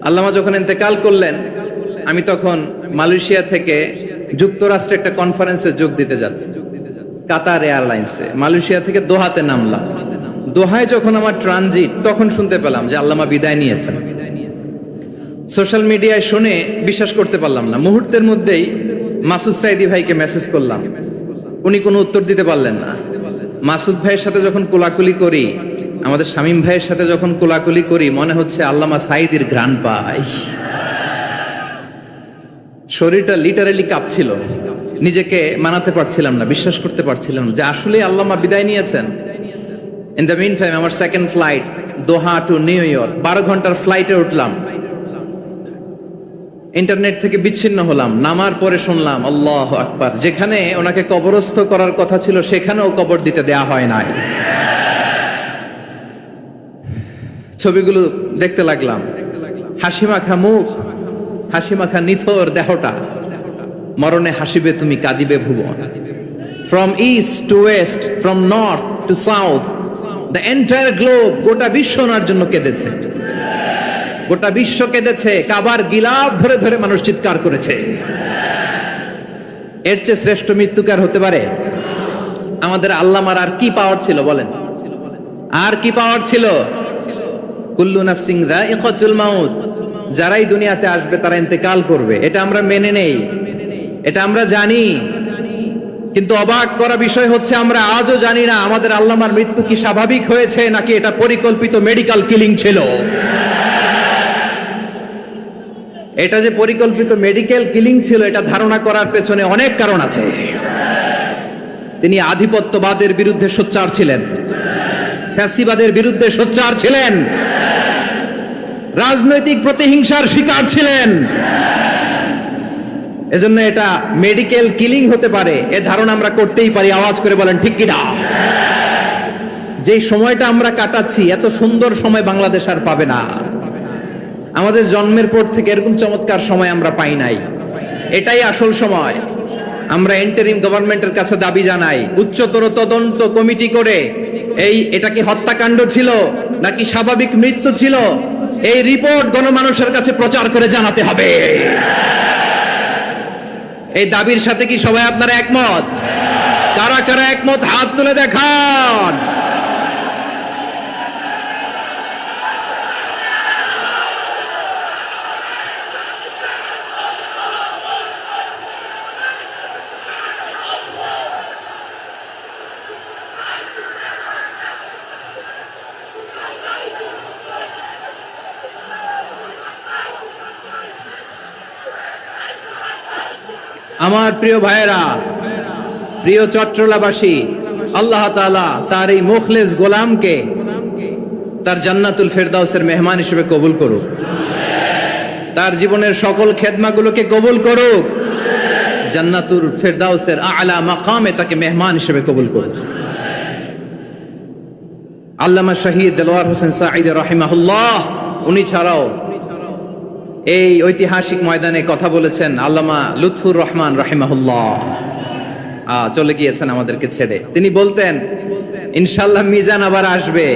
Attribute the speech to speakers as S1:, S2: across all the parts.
S1: আল্লামা যখন ইন্তেকাল করলেন, আমি তখন মালয়েশিয়া থেকে যুক্তরাষ্ট্রে একটা কনফারেন্সে যোগ দিতে যাচ্ছি, কাতার এয়ারলাইন্সে। মালয়েশিয়া থেকে দোহাতে নামলাম। দোহায় যখন আমার ট্রানজিট, তখন শুনতে পেলাম যে আল্লামা বিদায় নিয়েছেন। সোশ্যাল মিডিয়ায় শুনে বিশ্বাস করতে পারলাম না। মুহূর্তের মধ্যেই মাসুদ সাইদি ভাইকে মেসেজ করলাম, উনি কোনো উত্তর দিতে পারলেন না। মাসুদ ভাইয়ের সাথে যখন কোলাকুলি করি, আমাদের শামীম ভাইয়ের সাথে যখন কোলাকুলি করি, মনে হচ্ছে আল্লামা সাইদির ঘ্রাণ পাই। শরীরটা লিটারালি কাঁপছিল, নিজেকে মানাতে পারছিলাম না, বিশ্বাস করতে পারছিলাম যে আসলে আল্লামা বিদায় নিয়েছেন। ইন দ্য মিন টাইম আমার সেকেন্ড ফ্লাইট দোহা টু নিউ ইয়র্ক, 12 ঘন্টার ফ্লাইটে উঠলাম। ইন্টারনেট থেকে বিচ্ছিন্ন হলাম। নামার পরে শুনলাম আল্লাহু আকবার, যেখানে ওনাকে কবরস্থ করার কথা ছিল সেখানেও কবর দিতে দেয়া হয় নাই। ছবিগুলো দেখতে লাগলাম, হাসি মাখা মুখ, হাসি মাখা নিথর দেহটা, মরণে হাসিবে তুমি কাঁদিবে ভুবন। From east to west, from north to south, the entire globe, গোটা বিশ্ব ওনার জন্য কেঁদেছে, গোটা বিশ্ব কেঁদেছে। কাবার গিলাফ ধরে ধরে মানুষ চিৎকার করেছে। এর চেয়ে শ্রেষ্ঠ মৃত্যুকার হতে পারে? আমাদের আল্লামার আর কি পাওয়ার ছিল বলেন? আর কি পাওয়ার ছিল? কুল্লু নাফসিন যায়িকাতুল মাউত, যারাই দুনিয়াতে আসবে তারা ইন্তেকাল করবে, এটা আমরা মেনে নেই, এটা আমরা জানি। কিন্তু অবাক করা বিষয় হচ্ছে আমরা আজও জানি না আমাদের আল্লামার মৃত্যু কি স্বাভাবিক হয়েছে নাকি এটা পরিকল্পিত মেডিকেল কিলিং ছিল। এটা যে পরিকল্পিত মেডিকেল কিলিং ছিল, এটা ধারণা করার পেছনে অনেক কারণ আছে। তিনি আধিপত্যবাদের বিরুদ্ধে সোচ্চার ছিলেন, ফ্যাসিবাদের বিরুদ্ধে সোচ্চার ছিলেন, রাজনৈতিক প্রতিহিংসার শিকার ছিলেন। এজন্য এটা মেডিকেল কিলিং হতে পারে, এ ধারণা আমরা করতেই পারি। আওয়াজ করে বলেন ঠিক কিনা? যে সময়টা আমরা কাটাচ্ছি, এত সুন্দর সময় বাংলাদেশ আর পাবে না। আমাদের জন্মের পর থেকে এরকম চমৎকার সময় আমরা পাই নাই। এটাই আসল সময়। আমরা ইন্টারিম গভর্নমেন্টের কাছে দাবি জানাই, উচ্চতর তদন্ত কমিটি করে এটা কি হত্যাকাণ্ড ছিল নাকি স্বাভাবিক মৃত্যু ছিল, এই রিপোর্ট গণমানুষের কাছে প্রচার করে জানাতে হবে। এই দাবির সাথে কি সবাই আপনারা একমত? কারা কারা একমত হাত তুলে দেখান। আমার প্রিয় ভাইয়েরা, প্রিয় চট্টলাবাসী, আল্লাহ তাআলা তার এই মুখলেস গোলামকে তার জান্নাতুল ফেরদাউসের মেহমান হিসেবে কবুল করুক, তার জীবনের সকল খেদমাগুলোকে কবুল করুক, জান্নাতুল ফেরদাউসের আলা মাকামে তাকে মেহমান হিসেবে কবুল করুক। আল্লামা শহীদ দেলোয়ার হোসেন সাঈদ রাহিমাহুল্লাহ, উনি ছাড়াও এই ঐতিহাসিক ময়দানে কথা বলেছেন আল্লামা লুৎফুর রহমান রাহিমাহুল্লাহ। চলে গিয়েছেন আমাদেরকে ছেড়ে। তিনি বলতেন, ইনশাআল্লাহ মিজান আবার আসবে।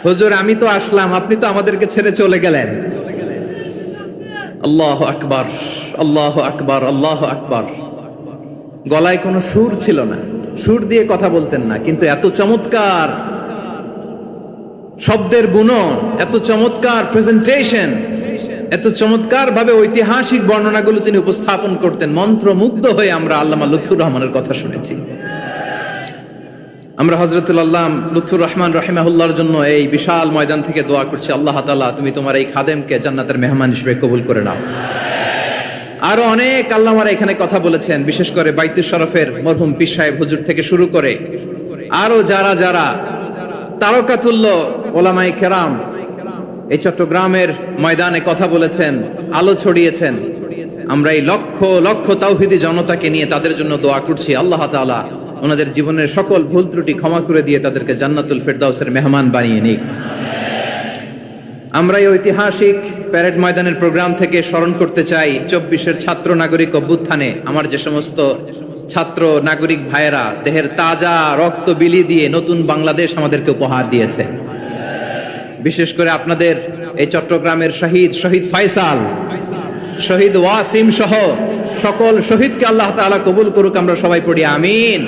S1: হুজুর আমি তো আসলাম, আপনি তো আমাদেরকে ছেড়ে চলে গেলেন। আল্লাহু আকবার, আল্লাহু আকবার, আল্লাহু আকবার। গলায় কোনো সুর ছিল না, সুর দিয়ে কথা বলতেন না, কিন্তু এত চমৎকার শব্দের বুনন, এত চমৎকার প্রেজেন্টেশন, এত চমৎকার ভাবে ঐতিহাসিক বর্ণনাগুলো তিনি উপস্থাপন করতেন। মন্ত্রমুগ্ধ হয়ে আমরা আল্লামা লুৎফুর রহমানের কথা শুনেছি। আমরা হযরতুল আল্লাম লুৎফুর রহমান রাহিমাহুল্লাহর জন্য এই বিশাল ময়দান থেকে দোয়া করছি, আল্লাহ তাআলা তুমি তোমার এই খাদেমকে জান্নাতের মেহমান হিসেবে কবুল করে নাও। আরো অনেক আল্লামারা এখানে কথা বলেছেন, বিশেষ করে বাইতুল শরফের মরহুম পীর সাহেব হুজুর থেকে শুরু করে আরো যারা যারা তারকাতুল্য ওলামায়ে কেরাম এই চট্টগ্রামের ময়দানে কথা বলেছেন, আলো ছড়িয়েছেন। আমরা এই লক্ষ লক্ষ তাওহীদি জনতাকে নিয়ে তাদের জন্য দোয়া করছি, আল্লাহ তাআলা ওনাদের জীবনের সকল ভুল ত্রুটি ক্ষমা করে দিয়ে তাদেরকে জান্নাতুল ফেরদাউসের মেহমান বানিয়ে নিক। আমরা এই ঐতিহাসিক প্যারেড ময়দানের প্রোগ্রাম থেকে স্মরণ করতে চাই 24-এর ছাত্র নাগরিক অভ্যুত্থানে আমার যে সমস্ত ছাত্র নাগরিক ভাইয়েরা দেহের তাজা রক্ত বিলি দিয়ে নতুন বাংলাদেশ আমাদেরকে উপহার দিয়েছে। বিশেষ করে আপনাদের এই চট্টগ্রামের শহীদ ফাইসাল, শহীদ ওয়াসিম সহ সকল শহীদকে আল্লাহ তাআলা কবুল করুক। আমরা সবাই পড়ি আমিন।